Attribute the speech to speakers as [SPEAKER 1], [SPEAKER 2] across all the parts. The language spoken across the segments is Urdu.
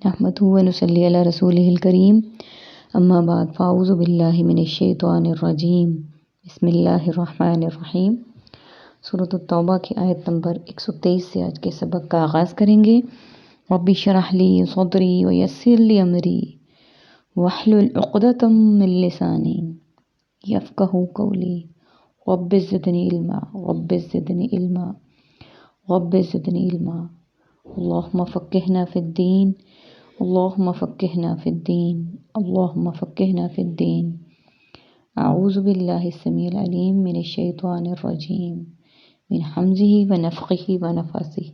[SPEAKER 1] نحمده ونصلي على رسوله الكريم اما بعد فاعوذ باللہ من الشیطان الرجیم بسم اللہ الرحمن الرحیم۔ سورۃ التوبہ کی آیت نمبر 123 سے آج کے سبق کا آغاز کریں گے۔ رب اشرح لی صدری ویسر لی امری واحلل عقدۃ من لسانی یفقہوا قولی رب زدنی علما رب زدنی علما رب زدنی علما اللہم فقہنا فی الدین اللہم فقہنا فی الدین اللہم فقہنا فی الدین۔ اعوذ باللہ السمیع العلیم من الشیطان الرجیم من حمزہ ونفخہ ونفثہ۔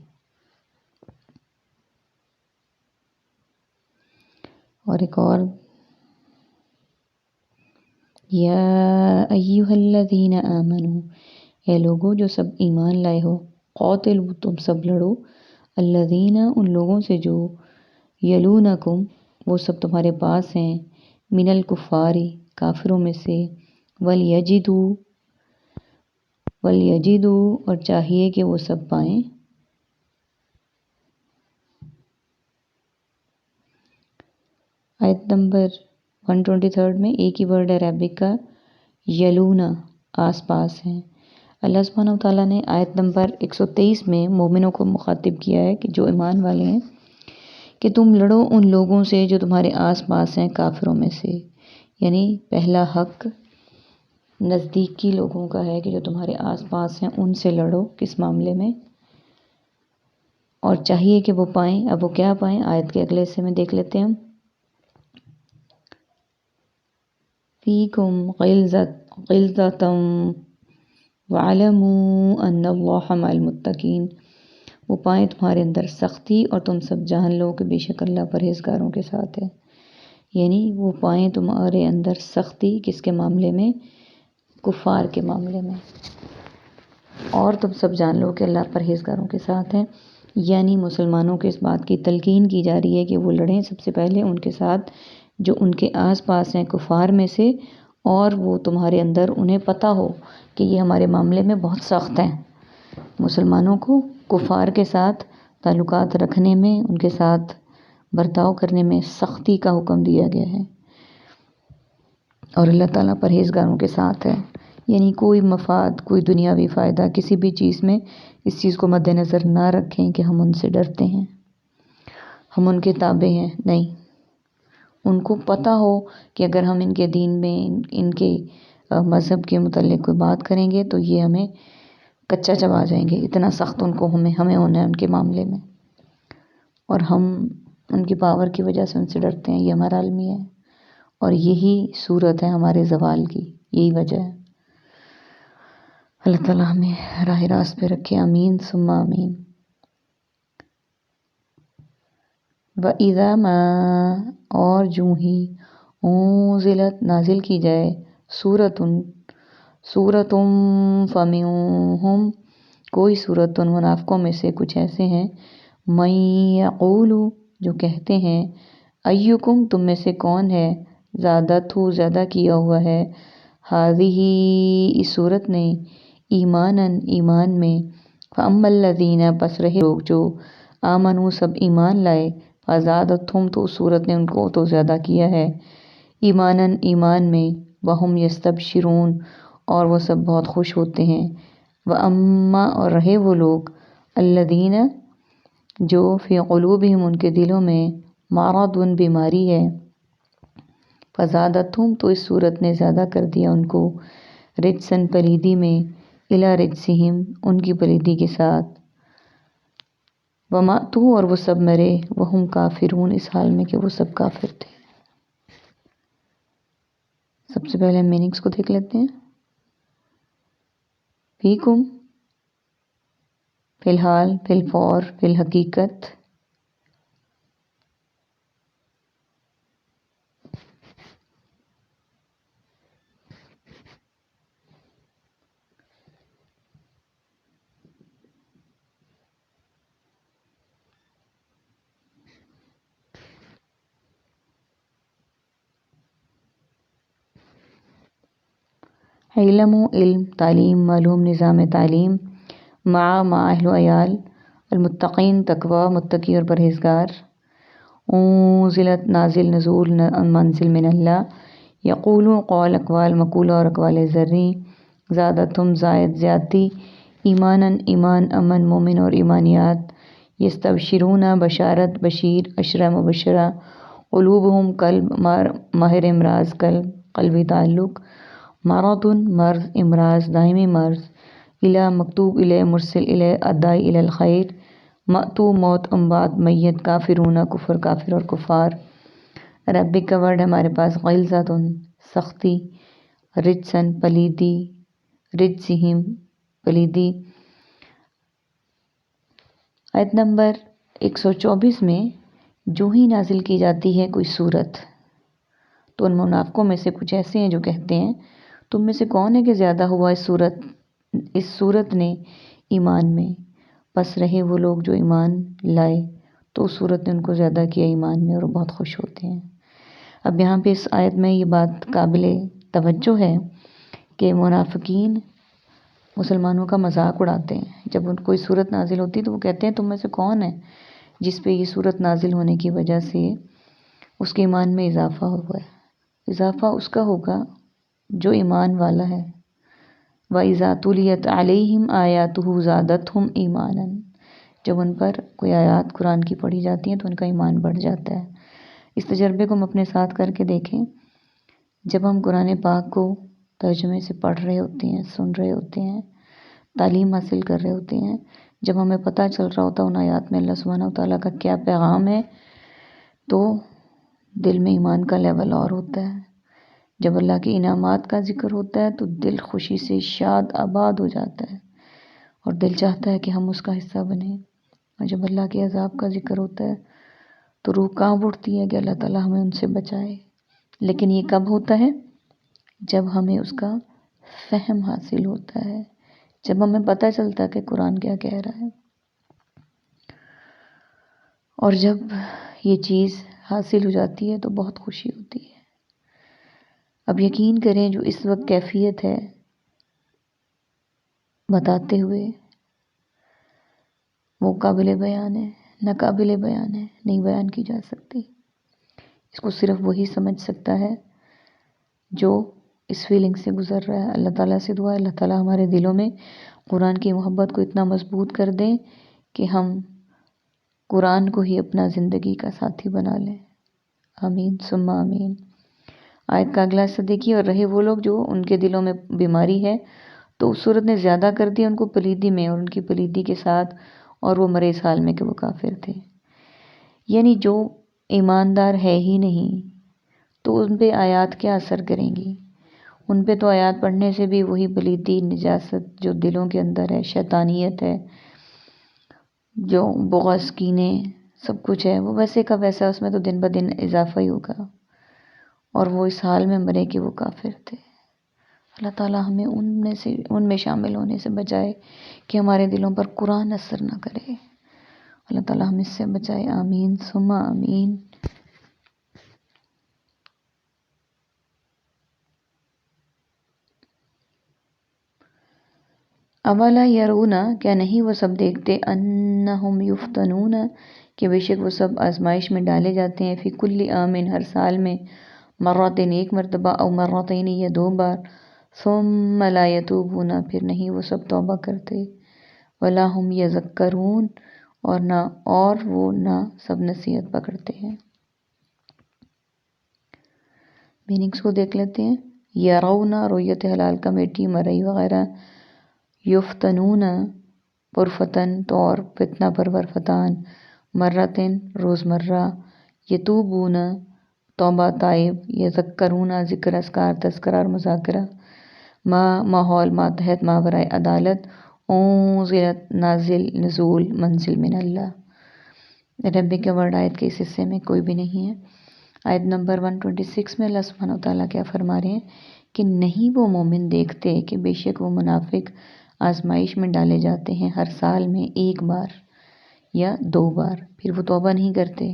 [SPEAKER 1] اور ایک اور، یا ایہا الذین آمنوا، اے لوگو جو سب ایمان لائے ہو، قاتلوا تم سب لڑو، الذین ان لوگوں سے جو یلونکم وہ سب تمہارے پاس ہیں، من الکفار کافروں میں سے، ولیجدوا اور چاہیے کہ وہ سب پائیں، آیت نمبر 123 میں ایک ہی ورڈ ہے عربک کا، یلونا آس پاس ہیں۔ اللہ سبحانہ وتعالیٰ نے آیت نمبر 123 میں مومنوں کو مخاطب کیا ہے کہ جو ایمان والے ہیں کہ تم لڑو ان لوگوں سے جو تمہارے آس پاس ہیں کافروں میں سے، یعنی پہلا حق نزدیکی لوگوں کا ہے کہ جو تمہارے آس پاس ہیں ان سے لڑو۔ کس معاملے میں؟ اور چاہیے کہ وہ پائیں۔ اب وہ کیا پائیں؟ آیت کے اگلے حصے میں دیکھ لیتے ہیں ہم۔ فیکم غلظۃ وَاعْلَمُوا أَنَّ اللَّهَ مَعَ الْمُتَّقِينَ، وہ پائیں تمہارے اندر سختی اور تم سب جان لو کہ بے شک اللہ پرہیزگاروں کے ساتھ ہے۔ یعنی وہ پائیں تمہارے اندر سختی کس کے معاملے میں؟ کفار کے معاملے میں، اور تم سب جان لو کہ اللہ پرہیزگاروں کے ساتھ ہے۔ یعنی مسلمانوں کے اس بات کی تلقین کی جا رہی ہے کہ وہ لڑیں سب سے پہلے ان کے ساتھ جو ان کے آس پاس ہیں کفار میں سے، اور وہ تمہارے اندر انہیں پتہ ہو کہ یہ ہمارے معاملے میں بہت سخت ہیں۔ مسلمانوں کو کفار کے ساتھ تعلقات رکھنے میں، ان کے ساتھ برتاؤ کرنے میں سختی کا حکم دیا گیا ہے، اور اللہ تعالیٰ پرہیزگاروں کے ساتھ ہے۔ یعنی کوئی مفاد، کوئی دنیاوی فائدہ کسی بھی چیز میں اس چیز کو مد نظر نہ رکھیں کہ ہم ان سے ڈرتے ہیں، ہم ان کے تابع ہیں، نہیں۔ ان کو پتہ ہو کہ اگر ہم ان کے دین میں، ان کے مذہب کے متعلق کوئی بات کریں گے تو یہ ہمیں کچا چبا جائیں گے، اتنا سخت ان کو ہمیں ہونا ہے ان کے معاملے میں، اور ہم ان کی پاور کی وجہ سے ان سے ڈرتے ہیں، یہ ہمارا المیہ ہے، اور یہی صورت ہے ہمارے زوال کی، یہی وجہ ہے۔ اللہ تعالیٰ ہمیں راہ راست پہ رکھے، آمین ثم آمین۔ وَإِذَا مَا اور جوں ہی انزلت نازل کی جائے سورتم فمنہم کوئی سورت، ان منافقوں میں سے کچھ ایسے ہیں، من یقول جو کہتے ہیں، ایکم تم میں سے کون ہے، زادتہ زیادہ کیا ہوا ہے، ہذہ اس سورت نے، ایماناً ایمان میں، فاما الذین پس رہے لوگ جو آمنوا سب ایمان لائے، فزادتہم تو اس سورت نے ان کو تو زیادہ کیا ہے، ایماناً ایمان میں، وہم یستبشرون اور وہ سب بہت خوش ہوتے ہیں، واما اور رہے وہ لوگ، الذین جو فی قلوبہم ان کے دلوں میں، مرض بیماری ہے، فزادتہم تو اس سورت نے زیادہ کر دیا ان کو، رجساً پلیدی میں، الی رجسہم ان کی پلیدی کے ساتھ، وماتوا اور وہ سب مرے، وہم کافرون اس حال میں کہ وہ سب کافر تھے۔ سب سے پہلے ہم میننگز کو دیکھ لیتے ہیں۔ فیکم فی الحال، فی الفور، فی الحقیقت، علم و علم تعلیم معلوم نظام تعلیم، مع اہل و عیال، المتقین تقوی متقی اور پرہیزگار، انزلت نازل نزول منزل من اللہ، یقولون قول اقوال مقولہ اور اقوال زرعی، زادتہم زائد زیادتی، ایماناً ایمان، امن مومن اور ایمانیات، یستبشرون بشارت بشیر، عشرہ مبشرہ، قلوبہم قلب ماہر امراض قلبی تعلق، مرض مرض امراض دائمی مرض، الی مکتوب الی مرسل الی ادائی الی الخیر، مأتو موت اموات میت، کافرون کفر کافر اور کفار، ربک کا ورڈ ہمارے پاس، غلظۃ سختی، رجسن پلیدی، رجسہم پلیدی۔ آیت نمبر 124 میں جو ہی نازل کی جاتی ہے کوئی صورت تو ان منافقوں میں سے کچھ ایسے ہیں جو کہتے ہیں تم میں سے کون ہے کہ زیادہ ہوا اس صورت نے ایمان میں، پس رہے وہ لوگ جو ایمان لائے تو اس صورت نے ان کو زیادہ کیا ایمان میں اور وہ بہت خوش ہوتے ہیں۔ اب یہاں پہ اس آیت میں یہ بات قابل توجہ ہے کہ منافقین مسلمانوں کا مذاق اڑاتے ہیں۔ جب ان کوئی صورت نازل ہوتی تو وہ کہتے ہیں تم میں سے کون ہے جس پہ یہ صورت نازل ہونے کی وجہ سے اس کے ایمان میں اضافہ ہوا ہے۔ اضافہ اس کا ہوگا جو ایمان والا ہے۔ وَإِذَا تُلِيَتْ عَلَيْهِمْ آيَاتُهُ زَادَتْهُمْ ایمانًا، جب ان پر کوئی آیات قرآن کی پڑھی جاتی ہیں تو ان کا ایمان بڑھ جاتا ہے۔ اس تجربے کو ہم اپنے ساتھ کر کے دیکھیں، جب ہم قرآن پاک کو ترجمے سے پڑھ رہے ہوتے ہیں، سن رہے ہوتے ہیں، تعلیم حاصل کر رہے ہوتے ہیں، جب ہمیں پتہ چل رہا ہوتا ہے ان آیات میں اللہ سبحانہ وتعالیٰ کا کیا پیغام ہے تو دل میں ایمان کا لیول اور ہوتا ہے۔ جب اللہ کے انعامات کا ذکر ہوتا ہے تو دل خوشی سے شاد آباد ہو جاتا ہے اور دل چاہتا ہے کہ ہم اس کا حصہ بنیں، اور جب اللہ کے عذاب کا ذکر ہوتا ہے تو روح کانپ اٹھتی ہے کہ اللہ تعالیٰ ہمیں ان سے بچائے۔ لیکن یہ کب ہوتا ہے؟ جب ہمیں اس کا فہم حاصل ہوتا ہے، جب ہمیں پتہ چلتا ہے کہ قرآن کیا کہہ رہا ہے، اور جب یہ چیز حاصل ہو جاتی ہے تو بہت خوشی ہوتی ہے۔ اب یقین کریں جو اس وقت کیفیت ہے بتاتے ہوئے وہ قابل بیان ہے، ناقابل بیان ہے، نہیں بیان کی جا سکتی۔ اس کو صرف وہی سمجھ سکتا ہے جو اس فیلنگ سے گزر رہا ہے۔ اللہ تعالیٰ سے دعا ہے اللہ تعالیٰ ہمارے دلوں میں قرآن کی محبت کو اتنا مضبوط کر دیں کہ ہم قرآن کو ہی اپنا زندگی کا ساتھی بنا لیں۔ آمین ثم آمین۔ آیت کا اگلا حصہ دیکھیے، اور رہے وہ لوگ جو ان کے دلوں میں بیماری ہے تو اس صورت نے زیادہ کر دیا ان کو پلیدی میں اور ان کی پلیدی کے ساتھ، اور وہ مرے اس حال میں کہ وہ کافر تھے۔ یعنی جو ایماندار ہے ہی نہیں تو ان پہ آیات کیا اثر کریں گی؟ ان پہ تو آیات پڑھنے سے بھی وہی پلیدی نجاست جو دلوں کے اندر ہے، شیطانیت ہے، جو بغض کینے سب کچھ ہے، وہ ویسے کا ویسا اس میں تو دن بدن اضافہ ہی ہوگا، اور وہ اس حال میں مرے کہ وہ کافر تھے۔ اللہ تعالیٰ ہمیں ان میں شامل ہونے سے بچائے کہ ہمارے دلوں پر قرآن اثر نہ کرے۔ اللہ تعالیٰ ہم اس سے بچائے، آمین ثم آمین۔ اولا یرون، کیا نہیں وہ سب دیکھتے، انہم یفتنون، کہ بے شک وہ سب آزمائش میں ڈالے جاتے ہیں، فی کل عام، ہر سال میں، مرتين ایک مرتبہ، او مرتين یا 2 بار، ثم لا یتوبون، پھر نہیں وہ سب توبہ کرتے، ولا هم یذکرون، اور وہ نہ سب نصیحت پکڑتے ہیں۔ میننگس کو دیکھ لیتے ہیں۔ یرون رؤیت حلال کا میٹھی مرئی وغیرہ، یفتنون پرفتن طور فتنہ پرور فتان، مرتين روزمرہ، یتوبون توبہ تائب، یذکرون ذکر اذکار تذکرہ اور مذاکرہ، ماحول ماتحت ماورائے عدالت، انزلت نازل نزول منزل من اللہ۔ ربی کے ورڈ آیت کے اس حصے میں کوئی بھی نہیں ہے۔ آیت نمبر 126 میں اللہ سبحانہ وتعالیٰ کیا فرما رہے ہیں کہ نہیں وہ مومن دیکھتے کہ بے شک وہ منافق آزمائش میں ڈالے جاتے ہیں ہر سال میں 1 بار یا 2 بار، پھر وہ توبہ نہیں کرتے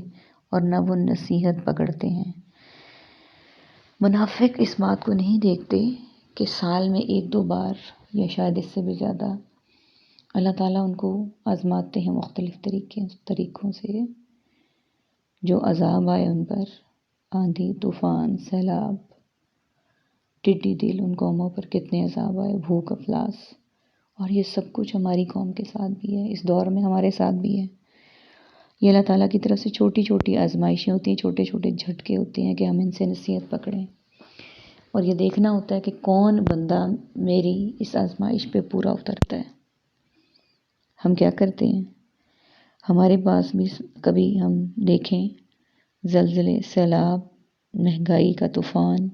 [SPEAKER 1] اور نہ وہ نصیحت پکڑتے ہیں۔ منافق اس بات کو نہیں دیکھتے کہ سال میں 1-2 بار یا شاید اس سے بھی زیادہ اللہ تعالیٰ ان کو آزماتے ہیں مختلف طریقوں سے، جو عذاب آئے ان پر، آندھی، طوفان، سیلاب، ٹڈی دل، ان قوموں پر کتنے عذاب آئے، بھوک، افلاس، اور یہ سب کچھ ہماری قوم کے ساتھ بھی ہے، اس دور میں ہمارے ساتھ بھی ہے۔ یہ اللہ تعالیٰ کی طرف سے چھوٹی چھوٹی آزمائشیں ہوتی ہیں، چھوٹے چھوٹے جھٹکے ہوتے ہیں کہ ہم ان سے نصیحت پکڑیں، اور یہ دیکھنا ہوتا ہے کہ کون بندہ میری اس آزمائش پہ پورا اترتا ہے۔ ہم کیا کرتے ہیں؟ ہمارے پاس بھی کبھی ہم دیکھیں زلزلے، سیلاب، مہنگائی کا طوفان،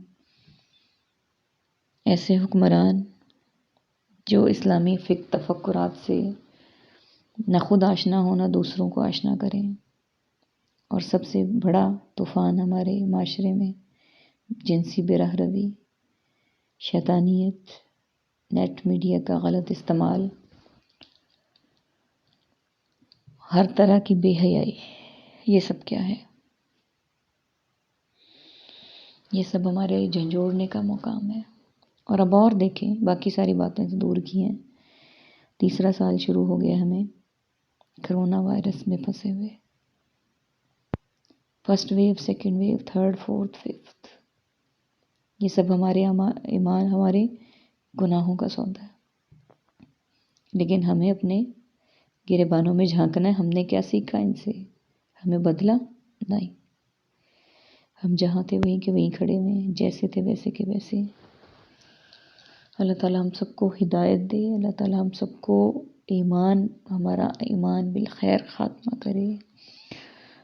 [SPEAKER 1] ایسے حکمران جو اسلامی فکر تفکرات سے نہ خود آشنا ہو نہ دوسروں کو آشنا کریں، اور سب سے بڑا طوفان ہمارے معاشرے میں جنسی براہ روی، شیطانیت، نیٹ میڈیا کا غلط استعمال، ہر طرح کی بے حیائی، یہ سب کیا ہے؟ یہ سب ہمارے جھنجھوڑنے کا مقام ہے۔ اور اب اور دیکھیں، باقی ساری باتیں تو دور کی ہیں، تیسرا سال شروع ہو گیا ہمیں کرونا وائرس میں پھنسے ہوئے، first wave, second wave, third, fourth, fifth, یہ سب ہمارے ایمان، ہمارے گناہوں کا سودا ہے۔ لیکن ہمیں اپنے گریبانوں میں جھانکنا ہے، ہم نے کیا سیکھا ان سے؟ ہمیں بدلا؟ نہیں، ہم جہاں تھے وہیں کے وہیں کھڑے ہوئے ہیں، جیسے تھے ویسے کے ویسے۔ اللہ تعالیٰ ہم سب کو ہدایت دے، اللہ تعالیٰ ہم سب کو ہمارا ایمان بالخیر خاتمہ کرے،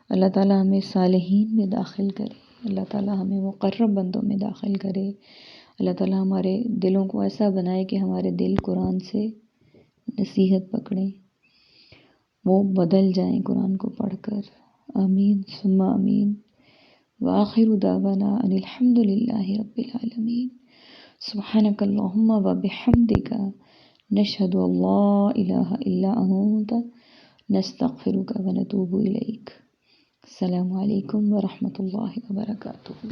[SPEAKER 1] اللہ تعالیٰ ہمیں صالحین میں داخل کرے، اللہ تعالیٰ ہمیں مقرب بندوں میں داخل کرے، اللہ تعالیٰ ہمارے دلوں کو ایسا بنائے کہ ہمارے دل قرآن سے نصیحت پکڑیں، وہ بدل جائیں قرآن کو پڑھ کر۔ آمین ثم آمین، وآخر دعوانا ان الحمد للہ رب العالمین، سبحانک اللہم وبحمدک، نشہد ان لا الہ الا انت، نستغفرک ونتوب الیک۔ السلام علیکم ورحمۃ اللہ وبرکاتہ۔